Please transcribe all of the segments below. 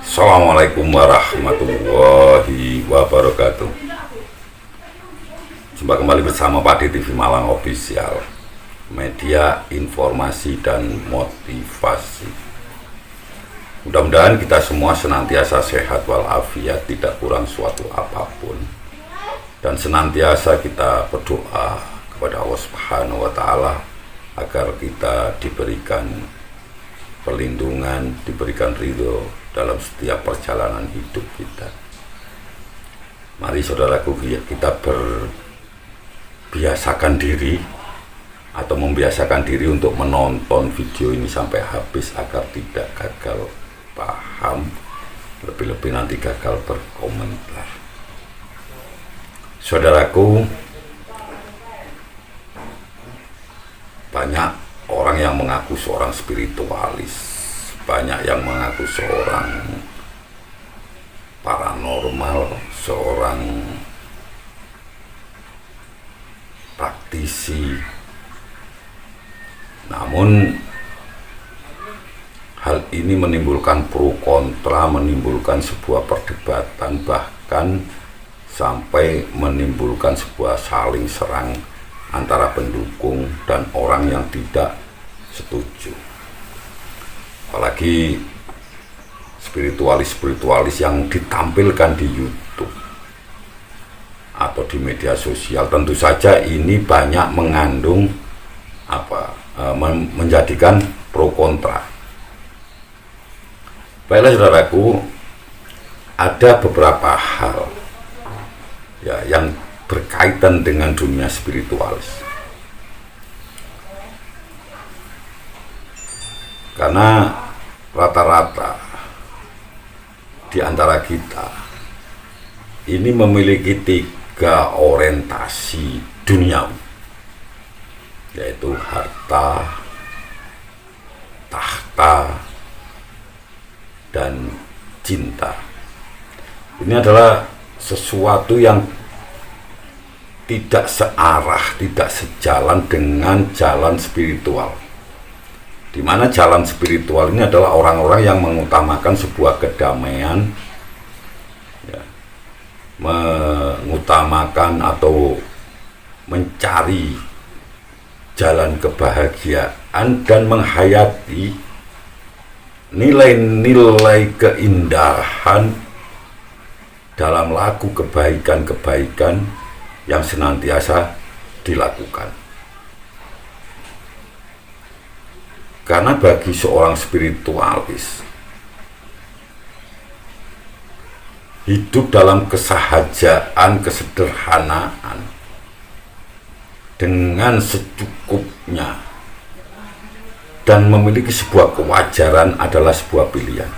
Assalamualaikum warahmatullahi wabarakatuh. Jumpa kembali bersama Padi TV Malang Official, media informasi dan motivasi. Mudah-mudahan kita semua senantiasa sehat walafiat, tidak kurang suatu apapun, dan senantiasa kita berdoa kepada Allah Subhanahu wa Ta'ala agar kita diberikan perlindungan, diberikan ridho dalam setiap perjalanan hidup kita. Mari saudaraku, kita berbiasakan diri atau membiasakan diri untuk menonton video ini sampai habis agar tidak gagal paham, lebih-lebih nanti gagal berkomentar. Saudaraku, banyak orang yang mengaku seorang spiritualis, banyak yang mengaku seorang paranormal, seorang praktisi. Namun hal ini menimbulkan pro kontra, menimbulkan sebuah perdebatan, bahkan sampai menimbulkan sebuah saling serang antara pendukung dan orang yang tidak setuju. Apalagi spiritualis yang ditampilkan di YouTube atau di media sosial, tentu saja ini banyak mengandung menjadikan pro kontra. Baiklah saudaraku, ada beberapa hal ya yang berkaitan dengan dunia spiritualis. Karena rata-rata di antara kita ini memiliki 3 orientasi duniawi, yaitu harta, tahta, dan cinta. Ini adalah sesuatu yang tidak searah, tidak sejalan dengan jalan spiritual, di mana jalan spiritual ini adalah orang-orang yang mengutamakan sebuah kedamaian, ya, mengutamakan atau mencari jalan kebahagiaan dan menghayati nilai-nilai keindahan dalam laku kebaikan-kebaikan yang senantiasa dilakukan. Karena bagi seorang spiritualis, hidup dalam kesahajaan, kesederhanaan, dengan secukupnya, dan memiliki sebuah kewajaran adalah sebuah pilihan.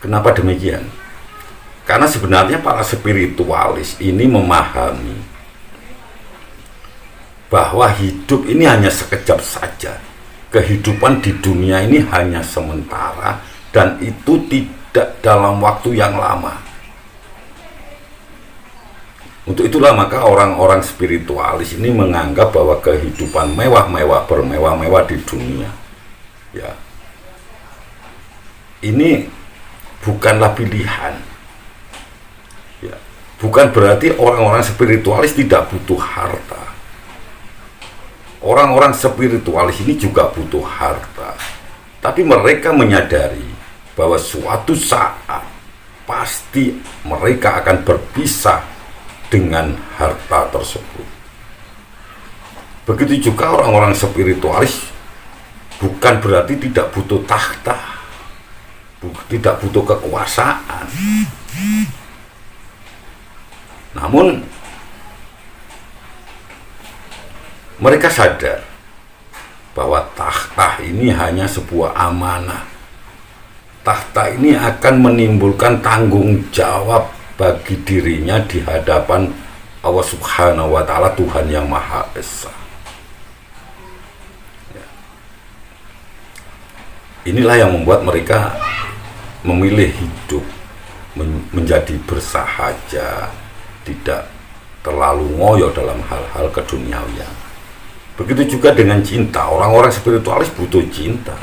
Kenapa demikian? Karena sebenarnya para spiritualis ini memahami bahwa hidup ini hanya sekejap saja. Kehidupan di dunia ini hanya sementara, dan itu tidak dalam waktu yang lama. Untuk itulah maka orang-orang spiritualis ini menganggap bahwa kehidupan mewah-mewah, bermewah-mewah di dunia, ya, ini bukanlah pilihan. Ya, bukan berarti orang-orang spiritualis tidak butuh harta. Orang-orang spiritualis ini juga butuh harta, tapi mereka menyadari bahwa suatu saat pasti mereka akan berpisah dengan harta tersebut. Begitu juga orang-orang spiritualis bukan berarti tidak butuh tahta, tidak butuh kekuasaan. Namun mereka sadar bahwa tahta ini hanya sebuah amanah. Tahta ini akan menimbulkan tanggung jawab bagi dirinya di hadapan Allah Subhanahu wa Ta'ala, Tuhan yang Maha Esa. Inilah yang membuat mereka memilih hidup menjadi bersahaja, tidak terlalu ngoyo dalam hal-hal keduniawian. Begitu juga dengan cinta. Orang-orang spiritualis butuh cinta,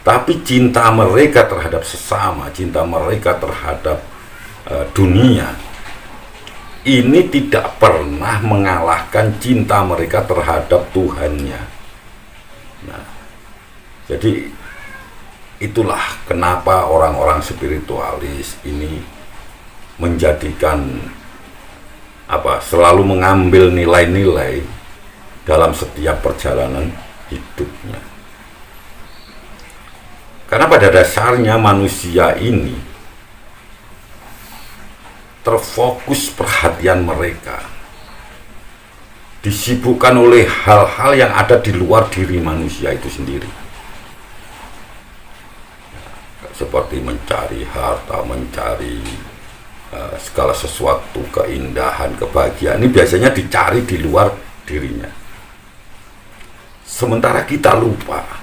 Tapi cinta mereka terhadap sesama, cinta mereka terhadap dunia, ini tidak pernah mengalahkan cinta mereka terhadap Tuhannya. Nah, jadi itulah kenapa orang-orang spiritualis ini menjadikan selalu mengambil nilai-nilai dalam setiap perjalanan hidupnya. Karena pada dasarnya manusia ini terfokus perhatian mereka disibukkan oleh hal-hal yang ada di luar diri manusia itu sendiri, seperti mencari harta, mencari segala sesuatu, keindahan, kebahagiaan. Ini biasanya dicari di luar dirinya, sementara kita lupa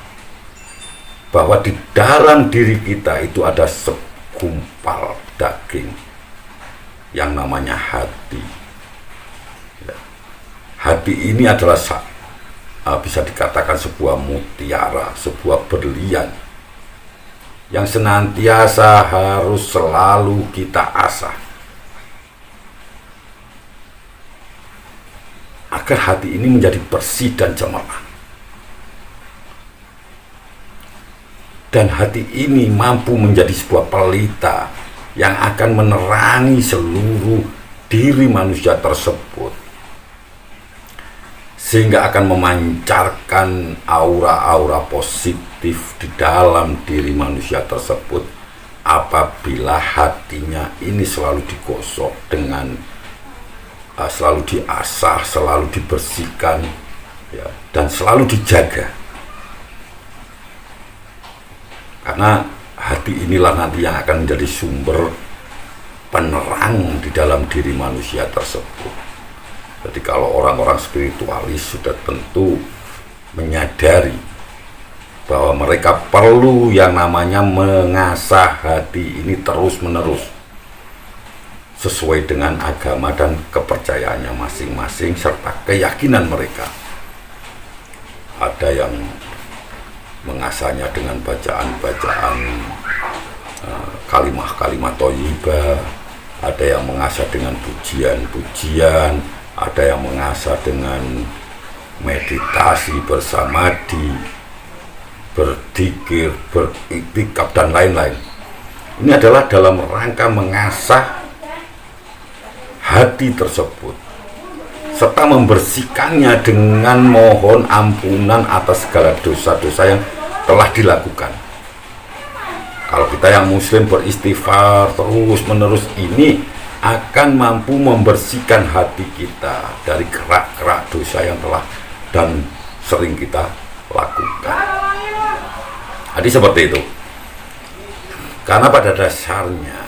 bahwa di dalam diri kita itu ada segumpal daging yang namanya hati. Hati ini adalah bisa dikatakan sebuah mutiara, sebuah berlian yang senantiasa harus selalu kita asah agar hati ini menjadi bersih dan cemerlang. Dan hati ini mampu menjadi sebuah pelita yang akan menerangi seluruh diri manusia tersebut, sehingga akan memancarkan aura-aura positif di dalam diri manusia tersebut apabila hatinya ini selalu digosok dengan selalu diasah, selalu dibersihkan, ya, dan selalu dijaga. Karena hati inilah nanti yang akan menjadi sumber penerang di dalam diri manusia tersebut. Jadi kalau orang-orang spiritualis sudah tentu menyadari bahwa mereka perlu yang namanya mengasah hati ini terus-menerus sesuai dengan agama dan kepercayaannya masing-masing serta keyakinan mereka. Ada yang mengasahnya dengan bacaan-bacaan kalimat-kalimat thayyibah, ada yang mengasah dengan pujian-pujian, ada yang mengasah dengan meditasi bersamadi, berzikir, beriktikaf, dan lain-lain. Ini adalah dalam rangka mengasah hati tersebut serta membersihkannya dengan mohon ampunan atas segala dosa-dosa yang telah dilakukan. Kalau kita yang muslim beristighfar terus-menerus, ini akan mampu membersihkan hati kita dari kerak-kerak dosa yang telah dan sering kita lakukan. Jadi seperti itu. Karena pada dasarnya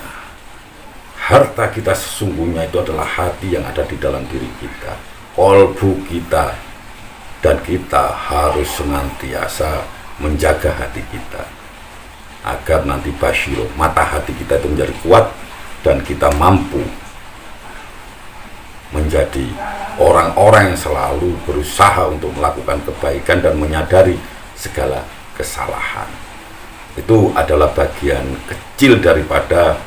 harta kita sesungguhnya itu adalah hati yang ada di dalam diri kita, kolbu kita, dan kita harus senantiasa menjaga hati kita agar nanti basyiro, mata hati kita itu menjadi kuat dan kita mampu menjadi orang-orang yang selalu berusaha untuk melakukan kebaikan dan menyadari segala kesalahan. Itu adalah bagian kecil daripada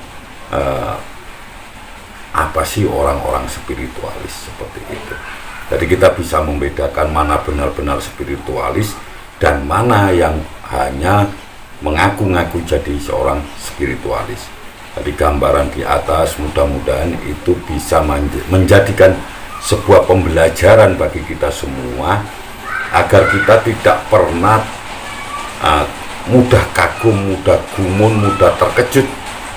apa sih orang-orang spiritualis seperti itu. Jadi kita bisa membedakan mana benar-benar spiritualis dan mana yang hanya mengaku-ngaku jadi seorang spiritualis. Jadi gambaran di atas mudah-mudahan itu bisa menjadikan sebuah pembelajaran bagi kita semua agar kita tidak pernah mudah kagum, mudah gumun, mudah terkejut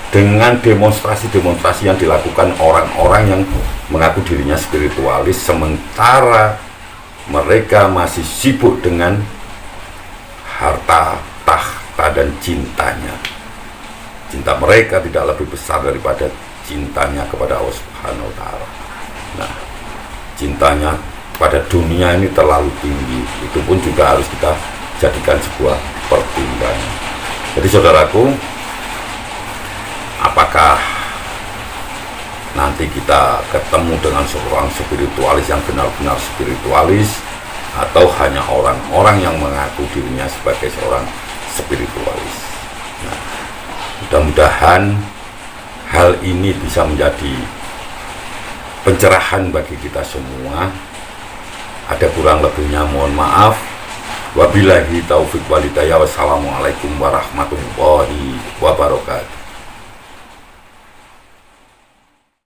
dengan demonstrasi-demonstrasi yang dilakukan orang-orang yang mengaku dirinya spiritualis sementara mereka masih sibuk dengan harta, tahta, dan cintanya. Cinta mereka tidak lebih besar daripada cintanya kepada Allah Subhanahu wa Ta'ala. Nah, cintanya pada dunia ini terlalu tinggi. Itu pun juga harus kita jadikan sebuah pertimbangan. Jadi saudaraku, apakah nanti kita ketemu dengan seorang spiritualis yang benar-benar spiritualis, atau hanya orang-orang yang mengaku dirinya sebagai seorang spiritualis. Nah, mudah-mudahan hal ini bisa menjadi pencerahan bagi kita semua. Ada kurang lebihnya mohon maaf. Wabillahi taufik walhidayah. Wassalamualaikum warahmatullahi wabarakatuh.